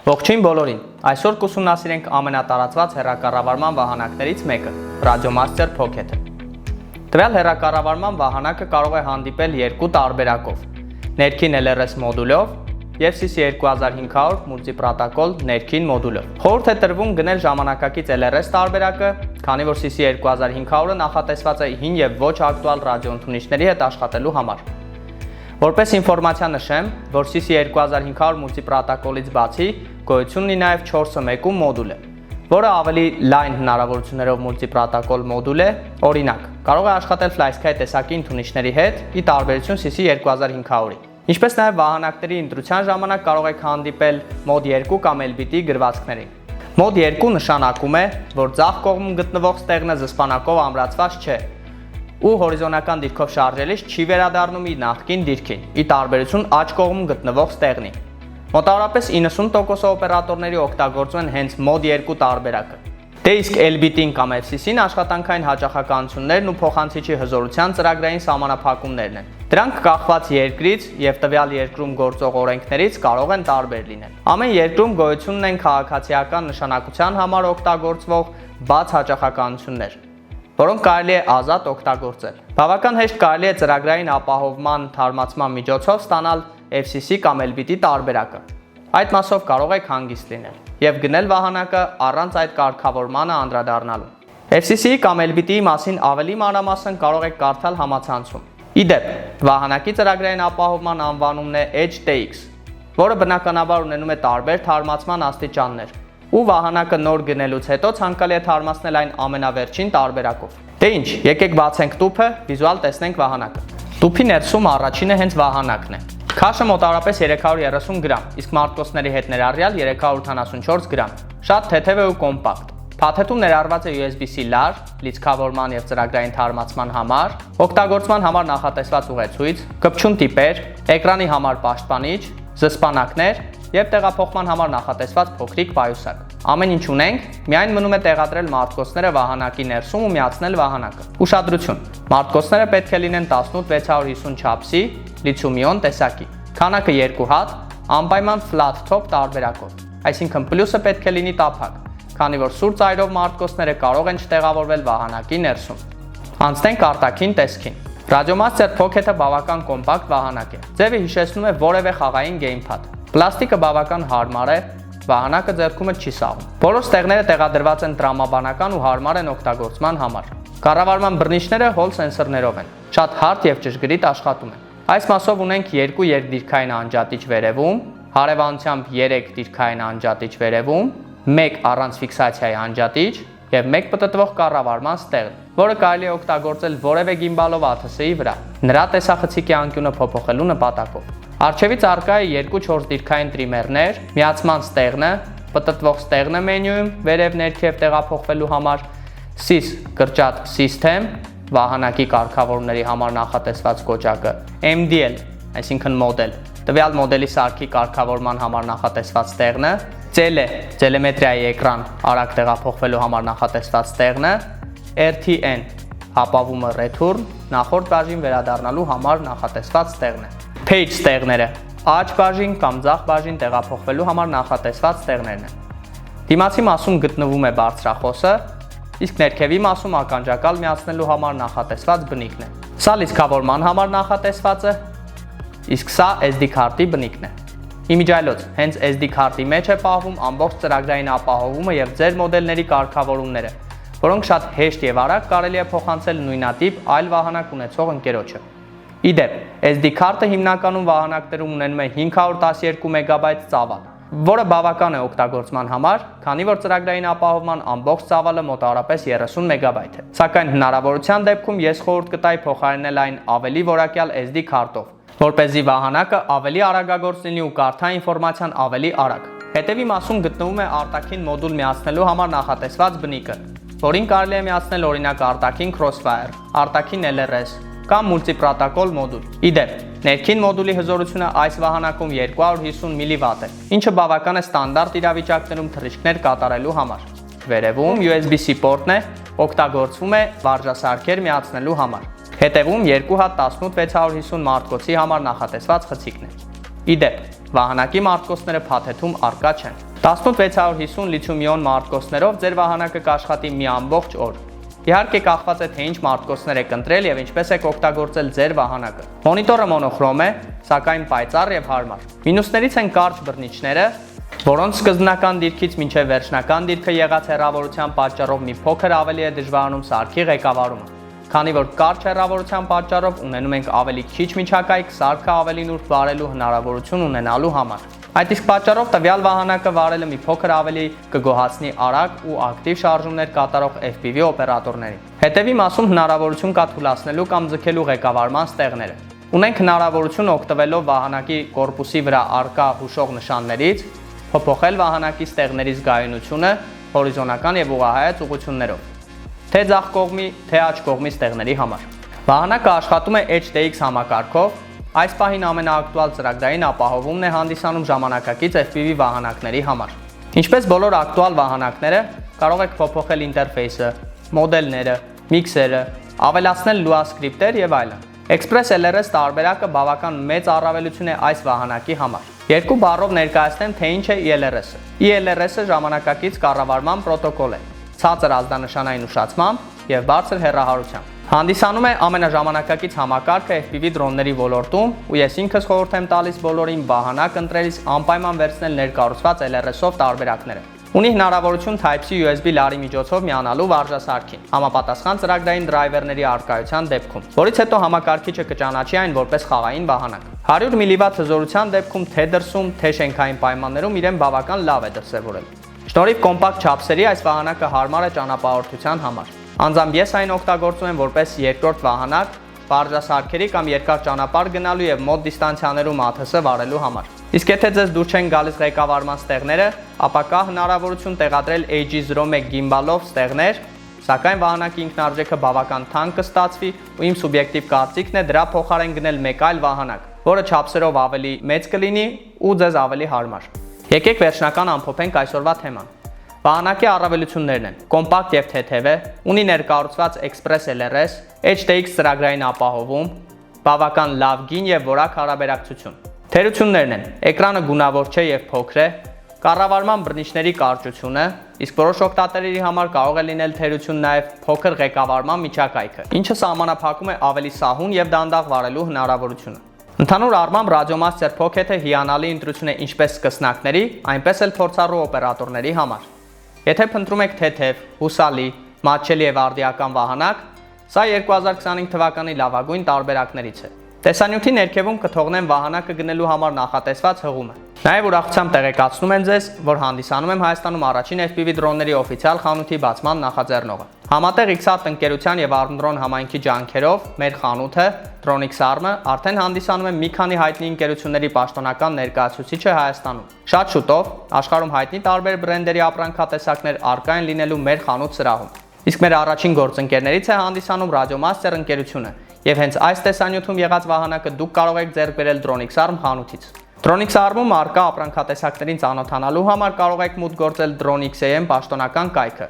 Ողջույն բոլորին։ Այսօր կուսումնասիրենք ամենատարածված հեռակառավարման վահանակներից մեկը՝ Radiomaster Pocket-ը։ Տվյալ հեռակառավարման վահանակը կարող է հանդիպել երկու տարբերակով՝ ներքին LRS մոդուլով եւ CC2500 մուլտիպրոտոկոլ ներքին մոդուլով։ Խորհուրդ է տրվում գնել ժամանակակից LRS տարբերակը, քանի որ CC2500-ը նախատեսված է հին եւ ոչ ակտուալ ռադիոընդունիչների հետ աշխատելու համար։ Որպես ինֆորմացիա նշեմ, որ CC2500 մուլտիպրոտոկոլից բացի գոյություն ունի նաև 4.1 մոդուլը, որը ավելի լայն հնարավորություններով մուլտիպրոտոկոլ մոդուլ է, օրինակ, կարող է աշխատել FlySky տեսակի ընդունիչների հետ, ի տարբերություն CC2500-ի։ Ինչպես նաև վահանակների ընտրության ժամանակ կարող եք հանդիպել Mod 2 կամ LBT գրվածքներին։ Mod 2 նշանակում է, որ ձախ կողմում գտնվող ստեղնը զսպանակով ամրացված չէ ու հորիզոնական դիրքով շարժելիս չի վերադառնում իր նախկին դիրքին, ի տարբերություն աջ կողմում գտնվող ստեղնի։ Մոտավորապես 90% օպերատորների օգտագործում են հենց Mod 2 տարբերակը։ Դե իսկ LBT-ն կամ FCC-ն աշխատանքային հաճախականություններն ու փոխանցիչի հզորության ծրագրային սահմանափակումներն են։ Դրանք կախված երկրից եւ տվյալ երկրում գործող օրենքներից կարող են տարբեր լինել։ Ամեն երկրում գոյություն ունեն քաղաքացիական նշանակության համար օգտագործվող բաց հաճախականություններ, որոնք կարելի է ազատ օգտագործել։ Բավական հեշտ կարելի է ծրագրային ապահովման թարմացման միջոցով ստանալ FCC կամ LBT տարբերակը։ Այդ մասով կարող եք հանգիստ լինել եւ գնել վահանակը առանց այդ կարգավորմանը անդրադառնալու։ FCC-ի կամ LBT-ի մասին ավելի մանրամասն կարող եք կարդալ համացանցում։ Իդեպ, վահանակի ծրագրային ապահովման անվանումն է HTX, որը բնականաբար ունենում է տարբեր թարմացման աստիճաններ, ու վահանակը նոր գնելուց հետո ցանկալի է թարմացնել այն ամենավերջին տարբերակով։ Դե ինչ, եկեք բացենք տուփը, վիզուալ տեսնենք վահանակը։ Տուփի ներսում առաջինը հենց վահանակն է։ Քաշը մոտավորապես 330 գրամ, իսկ մարտկոցների հետ ներառյալ 384 գրամ։ Շատ թեթև է ու կոմպակտ։ Փաթեթում ներառված է USB-C լար, լիցքավորման եւ ծրագրային թարմացման համար, օգտագործման համար նախատեսված ուղեցույց, կպչուն տիպեր, էկրանի համար պաշտպանիչ, զսպանակներ եւ տեղափոխման համար նախատեսված փոքրիկ պայուսակ։ Ամեն ինչ ունենք, միայն մնում է տեղադրել մարտկոցները վահանակի ներսում ու միացնել վահանակը։ Ուշադրություն, մարտկոցները պետք է լինեն 18650 չափսի, լիթիում-իոն տեսակի, քանակը 2 հատ, անպայման flat top տարբերակով, այսինքն պլյուսը պետք է լինի տափակ, քանի որ սուր ծայրով մարտկոցները կարող են չտեղավորվել վահանակի ներսում։ Անցնենք արտաքին տեսքին։ Radiomaster Pocket-ը բավական կոմպակտ վահանակ է։ Ձևը հիշեցնում է որևէ խաղային գեյմփադ։ Պլաստիկը բավական հարմար է, վահանակը ձեռքումդ չի սաղում։ Բոլոր ստեղները տեղադրված են տրամաբանական ու հարմար են օգտագործման համար։ Կառավարման բռնիչները հոլ սենսորներով են, շատ հարթ եւ ճշգրիտ աշխատում են։ Այս մասով ունենք 2 երկդիրքային անջատիչ վերևում, հարևանությամբ 3 դիրքային անջատիչ վերևում, 1 առանց ֆիքսացիայի անջատիչ եւ 1 պտտվող կառավարման ստեղն, որը կարելի է օգտագործել որևէ գիմբալով ATS-ի վրա, նրա տեսախցիկի անկյունը փոփոխելու նպատակով։ Առջևից առկա է 2-4 դիրքային տրիմերներ, միացման ստեղնը, պտտվող ստեղնը մենյուում, վերև ներքև տեղափոխվելու համար, SIS կրճատ System, վահանակի կարգավորումների համար նախատեսված կոճակը, MDL, այսինքն մոդել, տվյալ մոդելի սարքի կարգավորման համար նախատեսված ստեղնը, CL, տելեմետրիայի էկրան, արագ տեղափոխվելու համար նախատեսված ստեղնը, RTN, հապավումը return, նախորդ բաժին վերադառնալու համար նախատեսված ստեղնը։ Page ստեղները, աջ բաժին կամ ձախ բաժին տեղափոխվելու համար նախատեսված ստեղներն են։ Դիմացի մասում գտնվում է բարձրախոսը, իսկ ներքևի մասում ականջակալ միացնելու համար նախատեսված բնիկն է։ Սա լիցքավորման համար նախատեսվածը, իսկ սա SD քարտի բնիկն է։ Իմիջայլոց, հենց SD քարտի մեջ է պահվում ամբողջ ծրագրային ապահովումը եւ ձեր մոդելների կարգավորումները, որոնք շատ հեշտ եւ արագ կարելի է փոխանցել նույնատիպ այլ վահանակ ունեցող ընկերոջը։ Իդեպ, SD քարտը հիմնականում վահանակներում ունենում է 512 MB ծավալ, որը բավական է օգտագործման համար, քանի որ ծրագրային ապահովման ամբողջ ծավալը մոտավորապես 30 MB է։ Սակայն հնարավորության դեպքում ես խորհուրդ կտայի փոխարինել այն ավելի որակյալ SD քարտով, որպեսզի վահանակը ավելի արագագործ լինի ու կարդա ինֆորմացիան ավելի արագ։ Հետևի մասում գտնվում է արտաքին մոդուլ միացնելու համար նախատեսված բնիկը, որին կարելի է միացնել օրինակ արտաքին Crossfire, արտաքին LRS կամ մուլտիպրոտոկոլ մոդուլ։ Իդեպ, ներքին մոդուլի հզորությունը այս վահանակում 250 մW է, ինչը բավական է ստանդարտ իրավիճակներում թռիչքներ կատարելու համար։ Վերևում USB-C պորտն է, օգտագործվում է վարժասարքեր միացնելու համար։ Հետևում 2 հատ 18650 մարտկոցի համար նախատեսված խցիկն է։ Իդեպ, վահանակի մարտկոցները փաթեթում առկա չեն։ 18650 լիթիում-իոն մարտկոցներով ձեր վահանակը կաշխատի մի ամբողջ օր։ Իհարկե կախված է թե ինչ մարտկոցներ եք ընտրել եւ ինչպես եք օգտագործել ձեր վահանակը։ Մոնիտորը մոնոխրոմ է, սակայն պայծառ եւ հարմար։ Մինուսներից են կարճ բռնիչները, որոնց սկզբնական դիրքից մինչև վերջնական դիրքը եղած հեռավորության պատճառով մի փոքր ավելի է դժվարանում սարքի ղեկավարումը։ Քանի որ կարճ հեռավորության պատճառով ունենում ենք ավելի քիչ միջակայք սարքը ավելի նուրբ վարելու հնարավորություն ունենալու համար։ Այդ իսկ պատճառով տվյալ վահանակը վարելը մի փոքր ավելի կգոհացնի արագ ու ակտիվ շարժումներ կատարող FPV օպերատորներին։ Հետևի մասում հնարավորություն կա թուլացնելու կամ ձգելու ղեկավարման ստեղները։ Ունենք հնարավորություն օգտվելով վահանակի կորպուսի վրա առկա հուշող նշաններից, փոփոխել վահանակի ստեղների զգայունությունը հորիզոնական եւ ուղղահայաց ուղղություններով, թե ձախ կողմի, թե աջ կողմի ստեղների համար։ Վահանակը աշխատում է HTX համակարգով։ Այս պահին ամենաակտուալ ծրագրային ապահովումն է հանդիսանում ժամանակակից FPV վահանակների համար։ Ինչպես բոլոր ակտուալ վահանակները, կարող եք փոփոխել ինտերֆեյսը, մոդելները, միքսերը, ավելացնել լուա սկրիպտեր եւ այլն։ Express LRS տարբերակը բավական մեծ առավելություն է այս վահանակի համար։ Երկու բառով ներկայացնեմ, թե ինչ է ILRS-ը։ ILRS-ը ժամանակակից կառավարման պրոտոկոլ է, ցածր ազդանշանային ուշացմամբ եւ բարձր հեռահարությամբ։ Հանդիսանում է ամենաժամանակակից համակարգը FPV դրոնների ոլորտում, ու ես ինքս խորհուրդ եմ տալիս բոլորին վահանակ ընտրելիս անպայման վերցնել ներկառուցված LRS-ով տարբերակները։ Ունի հնարավորություն Type-C USB լարի միջոցով միանալու վարժասարքին, համապատասխան ծրագրային դրայվերների առկայության դեպքում, որից հետո համակարգիչը կճանաչի այն որպես խաղային վահանակ։ 100 մW հզորության դեպքում թե դրսում, թե շենքային պայմաններում իրեն բավական լավ է դրսևորել։ Շնորհիվ կոմպակտ չափսերի այս վահանակը հարմար է ճանապարհորդության համար։ Անձամբ ես այն օգտագործում եմ որպես երկրորդ վահանակ վարժասարքերի կամ երկար ճանապարհ գնալու եւ մոտ դիստանցիաներում ATS վարելու համար։ Իսկ եթե ձեզ դուր չեն գալիս ղեկավարման ստեղները, ապա կա հնարավորություն տեղադրել AG01 գիմբալով ստեղներ, սակայն վահանակի ինքնարժեքը բավական թանկ կստացվի ու իմ սուբյեկտիվ կարծիքն է դրա փոխարեն գնել մեկ այլ վահանակ, որը չափսերով ավելի մեծ կլինի ու ձեզ ավելի հարմար։ Եկեք վերջնական ամփոփենք այսօրվա թեման։ Վահանակի առավելություններն են. կոմպակտ եւ թեթև է, ունի ներկառուցված Express LRS, HTX ծրագրային ապահովում, բավական լավ գին եւ որակ հարաբերակցություն։ Թերություններն են. էկրանը գունավոր չէ եւ փոքր է, կառավարման բռնիչների կարճությունը, իսկ որոշ օգտատերերի համար կարող է լինել թերություն նաեւ փոքր ղեկավարման միջակայքը, ինչը սահմանափակում է ավելի սահուն եւ դանդաղ վարելու հնարավորությունը։ Ընդհանուր առմամբ Radiomaster Pocket-ը հիանալի ընտրություն է ինչպես սկսնակների, այնպես էլ փորձառու օպերատորների համար։ Եթե փնտրում եք թեթև, հուսալի, մատչելի եւ արդիական վահանակ, սա 2025 թվականի լավագույն տարբերակներից է։ Տեսանյութի ներքևում կթողնեմ վահանակը գնելու համար նախատեսված հղումը։ Նաև ուրախությամբ տեղեկացնում եմ ձեզ, որ հանդիսանում եմ Հայաստանում առաջին FPV դրոնների օֆիցիալ խանութի բացման նախաձեռնողը։ Համատեղ X-Art ընկերության եւ Armdrone համայնքի ջանքերով մեր խանութը Dronix Arm-ը արդեն հանդիսանում է մի քանի հայտնի ընկերությունների պաշտոնական ներկայացուցիչը Հայաստանում։ Շատ շուտով աշխարհում հայտնի տարբեր բրենդերի ապրանքատեսակներ առկա են լինելու մեր խանութ սրահում։ Իսկ մեր առաջին գործընկերներից է հանդիսանում Radiomaster ընկերությունը, եւ հենց այս տեսանյութում եղած վահանակը դուք կարող եք ձեռք բերել Dronix Arm խանութից։ Dronix Arm-ում առկա ապրանքատեսակներին ծանոթանալու համար կարող եք մուտք գործել Dronix.am պաշտոնական կայքը,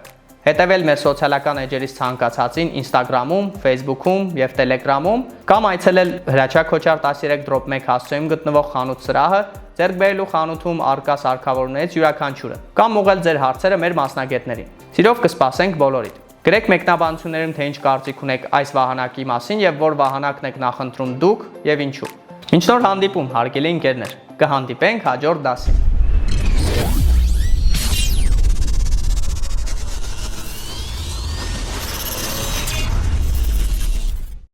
հետևել մեր սոցիալական էջերից ցանկացածին Instagram-ում, Facebook-ում եւ Telegram-ում, կամ այցելել Հրաչյա Քոչար 13-1 հասցեում գտնվող խանութ սրահը, ձեռք բերելու խանութում առկա սարքավորումներից յուրաքանչյուրը, կամ ուղղել ձեր հարցերը մեր մասնագետներին։ Սիրով կսպասենք բոլորիդ։ Գրեք մեկնաբանություններում, թե ինչ կարծիք ունեք այս վահանակի մասին եւ որ վահանակն եք նախընտրում դուք եւ ինչու։ Մինչ նոր հանդիպում, հարգելի ընկերներ, կհանդիպենք հաջորդ դասին։